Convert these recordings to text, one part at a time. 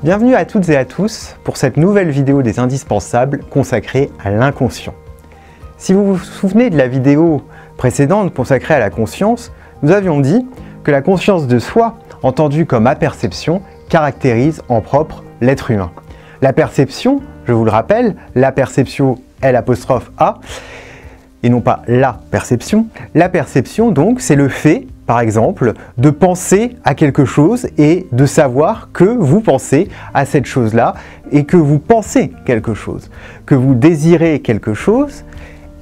Bienvenue à toutes et à tous pour cette nouvelle vidéo des indispensables consacrée à l'inconscient. Si vous vous souvenez de la vidéo précédente consacrée à la conscience, nous avions dit que la conscience de soi, entendue comme aperception, caractérise en propre l'être humain. La perception, je vous le rappelle, la perception L'(A) et non pas la perception. La perception donc c'est le fait, par exemple, de penser à quelque chose et de savoir que vous pensez à cette chose-là et que vous pensez quelque chose, que vous désirez quelque chose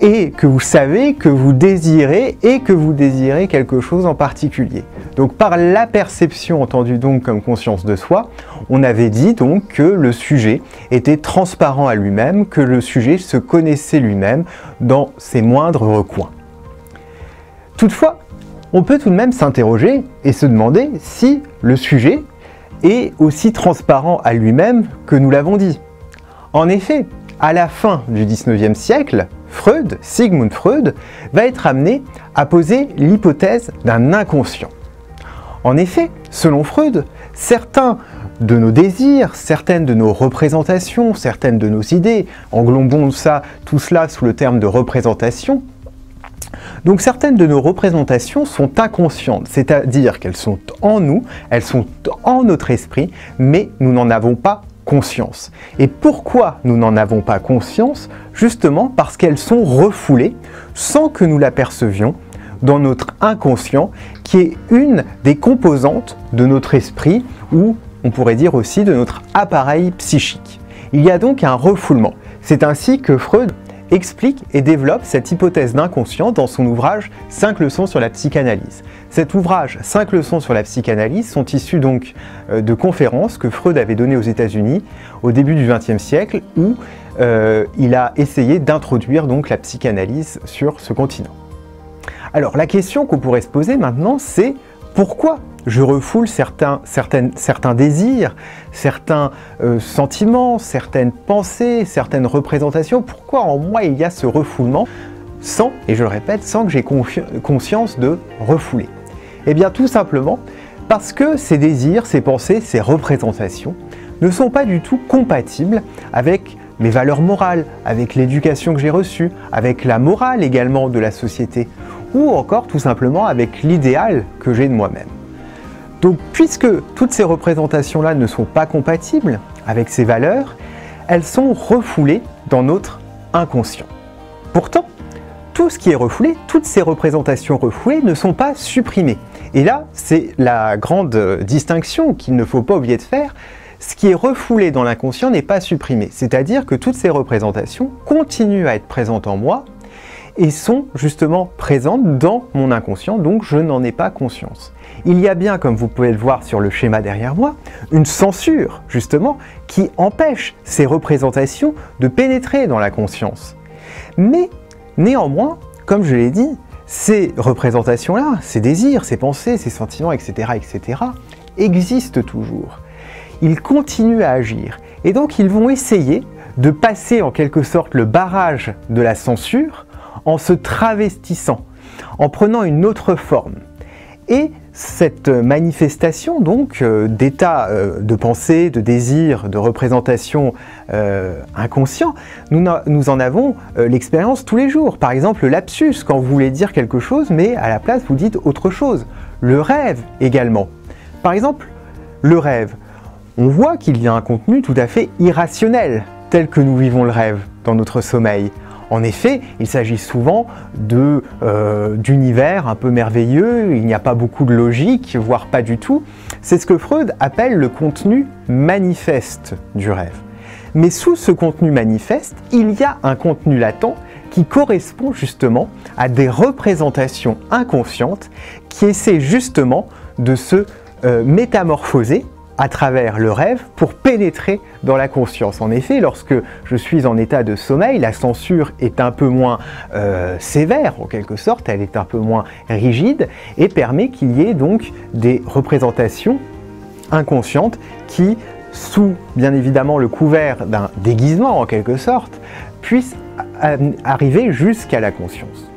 et que vous savez que vous désirez et que vous désirez quelque chose en particulier. Donc par la perception entendue donc comme conscience de soi, on avait dit donc que le sujet était transparent à lui-même, que le sujet se connaissait lui-même dans ses moindres recoins. Toutefois, on peut tout de même s'interroger et se demander si le sujet est aussi transparent à lui-même que nous l'avons dit. En effet, à la fin du XIXe siècle, Sigmund Freud, va être amené à poser l'hypothèse d'un inconscient. En effet, selon Freud, certains de nos désirs, certaines de nos représentations, certaines de nos idées, englobons tout cela sous le terme de représentation. Donc certaines de nos représentations sont inconscientes, c'est-à-dire qu'elles sont en nous, elles sont en notre esprit, mais nous n'en avons pas conscience. Et pourquoi nous n'en avons pas conscience? Justement parce qu'elles sont refoulées sans que nous l'apercevions dans notre inconscient, qui est une des composantes de notre esprit, ou on pourrait dire aussi de notre appareil psychique. Il y a donc un refoulement. C'est ainsi que Freud explique et développe cette hypothèse d'inconscient dans son ouvrage 5 leçons sur la psychanalyse. Cet ouvrage 5 leçons sur la psychanalyse sont issus donc de conférences que Freud avait données aux États-Unis au début du XXe siècle où il a essayé d'introduire donc la psychanalyse sur ce continent. Alors la question qu'on pourrait se poser maintenant, c'est pourquoi je refoule certains désirs, certains sentiments, certaines pensées, certaines représentations? Pourquoi en moi il y a ce refoulement sans, et je le répète, sans que j'ai conscience de refouler? Eh bien tout simplement parce que ces désirs, ces pensées, ces représentations ne sont pas du tout compatibles avec mes valeurs morales, avec l'éducation que j'ai reçue, avec la morale également de la société, ou encore tout simplement avec l'idéal que j'ai de moi-même. Donc puisque toutes ces représentations-là ne sont pas compatibles avec ces valeurs, elles sont refoulées dans notre inconscient. Pourtant, tout ce qui est refoulé, toutes ces représentations refoulées ne sont pas supprimées. Et là, c'est la grande distinction qu'il ne faut pas oublier de faire. Ce qui est refoulé dans l'inconscient n'est pas supprimé. C'est-à-dire que toutes ces représentations continuent à être présentes en moi et sont justement présentes dans mon inconscient, donc je n'en ai pas conscience. Il y a bien, comme vous pouvez le voir sur le schéma derrière moi, une censure, justement, qui empêche ces représentations de pénétrer dans la conscience. Mais, néanmoins, comme je l'ai dit, ces représentations-là, ces désirs, ces pensées, ces sentiments, etc., existent toujours. Ils continuent à agir. Et donc, ils vont essayer de passer en quelque sorte le barrage de la censure en se travestissant, en prenant une autre forme. Et cette manifestation donc d'état de pensée, de désir, de représentation inconscient, nous en avons l'expérience tous les jours. Par exemple, le lapsus, quand vous voulez dire quelque chose, mais à la place vous dites autre chose. Le rêve également. Par exemple, le rêve. On voit qu'il y a un contenu tout à fait irrationnel, tel que nous vivons le rêve dans notre sommeil. En effet, il s'agit souvent d'univers un peu merveilleux, il n'y a pas beaucoup de logique, voire pas du tout. C'est ce que Freud appelle le contenu manifeste du rêve. Mais sous ce contenu manifeste, il y a un contenu latent qui correspond justement à des représentations inconscientes qui essaient justement de se métamorphoser à travers le rêve pour pénétrer dans la conscience. En effet, lorsque je suis en état de sommeil, la censure est un peu moins sévère, en quelque sorte, elle est un peu moins rigide et permet qu'il y ait donc des représentations inconscientes qui, sous bien évidemment le couvert d'un déguisement en quelque sorte, puissent arriver jusqu'à la conscience.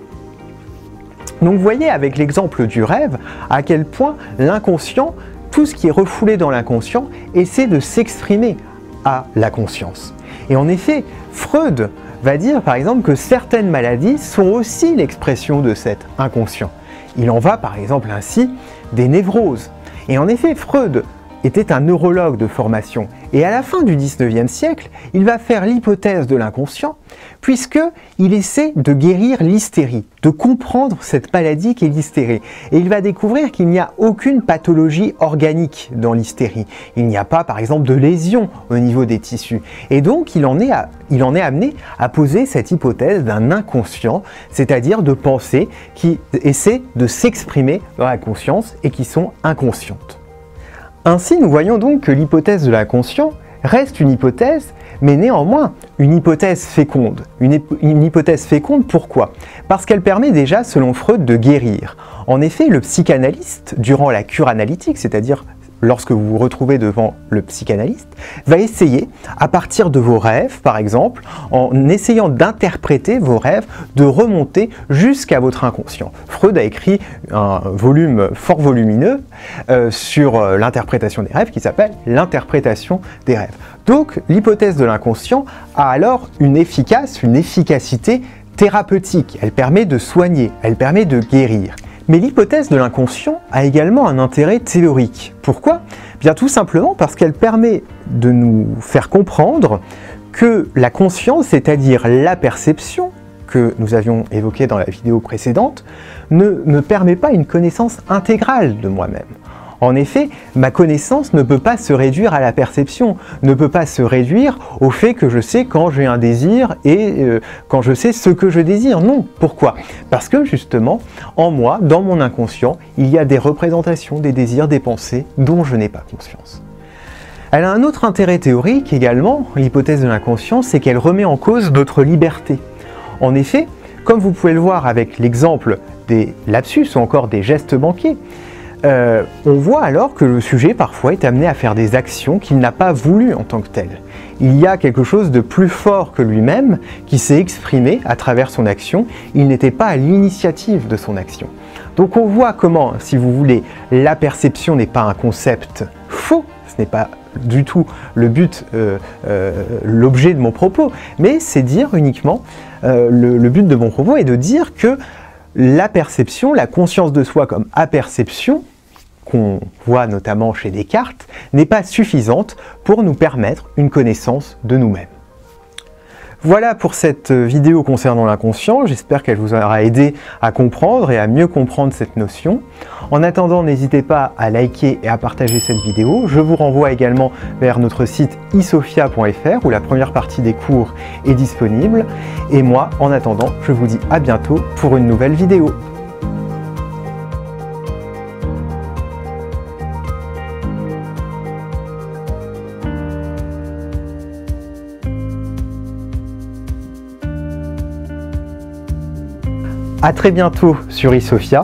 Donc vous voyez avec l'exemple du rêve à quel point l'inconscient tout ce qui est refoulé dans l'inconscient essaie de s'exprimer à la conscience. Et en effet, Freud va dire par exemple que certaines maladies sont aussi l'expression de cet inconscient. Il en va par exemple ainsi des névroses. Et en effet, Freud était un neurologue de formation. Et à la fin du 19e siècle, il va faire l'hypothèse de l'inconscient, puisqu'il essaie de guérir l'hystérie, de comprendre cette maladie qu'est l'hystérie. Et il va découvrir qu'il n'y a aucune pathologie organique dans l'hystérie. Il n'y a pas, par exemple, de lésions au niveau des tissus. Et donc, il en est amené à poser cette hypothèse d'un inconscient, c'est-à-dire de pensées qui essaient de s'exprimer dans la conscience et qui sont inconscientes. Ainsi, nous voyons donc que l'hypothèse de l'inconscient reste une hypothèse, mais néanmoins une hypothèse féconde. Une hypothèse féconde, pourquoi? Parce qu'elle permet déjà, selon Freud, de guérir. En effet, le psychanalyste, durant la cure analytique, c'est-à-dire lorsque vous vous retrouvez devant le psychanalyste, va essayer, à partir de vos rêves, par exemple, en essayant d'interpréter vos rêves, de remonter jusqu'à votre inconscient. Freud a écrit un volume fort volumineux sur l'interprétation des rêves qui s'appelle « L'interprétation des rêves ». Donc, l'hypothèse de l'inconscient a alors une efficacité thérapeutique. Elle permet de soigner, elle permet de guérir. Mais l'hypothèse de l'inconscient a également un intérêt théorique. Pourquoi? Bien tout simplement parce qu'elle permet de nous faire comprendre que la conscience, c'est-à-dire la perception que nous avions évoquée dans la vidéo précédente, ne me permet pas une connaissance intégrale de moi-même. En effet, ma connaissance ne peut pas se réduire à la perception, ne peut pas se réduire au fait que je sais quand j'ai un désir et quand je sais ce que je désire. Non, pourquoi? Parce que justement, en moi, dans mon inconscient, il y a des représentations, des désirs, des pensées dont je n'ai pas conscience. Elle a un autre intérêt théorique également, l'hypothèse de l'inconscient, c'est qu'elle remet en cause notre liberté. En effet, comme vous pouvez le voir avec l'exemple des lapsus ou encore des gestes manqués, on voit alors que le sujet parfois est amené à faire des actions qu'il n'a pas voulu en tant que tel. Il y a quelque chose de plus fort que lui-même qui s'est exprimé à travers son action, il n'était pas à l'initiative de son action. Donc on voit comment, si vous voulez, la perception n'est pas un concept faux, ce n'est pas du tout le but, l'objet de mon propos, mais c'est dire uniquement, le but de mon propos est de dire que la perception, la conscience de soi comme aperception, qu'on voit notamment chez Descartes, n'est pas suffisante pour nous permettre une connaissance de nous-mêmes. Voilà pour cette vidéo concernant l'inconscient, j'espère qu'elle vous aura aidé à comprendre et à mieux comprendre cette notion. En attendant, n'hésitez pas à liker et à partager cette vidéo. Je vous renvoie également vers notre site isofia.fr où la première partie des cours est disponible. Et moi, en attendant, je vous dis à bientôt pour une nouvelle vidéo. A très bientôt sur iSophia.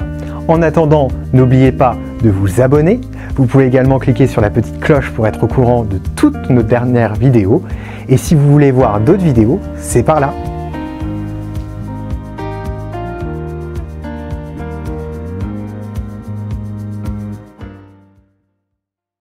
En attendant, n'oubliez pas de vous abonner. Vous pouvez également cliquer sur la petite cloche pour être au courant de toutes nos dernières vidéos. Et si vous voulez voir d'autres vidéos, c'est par là.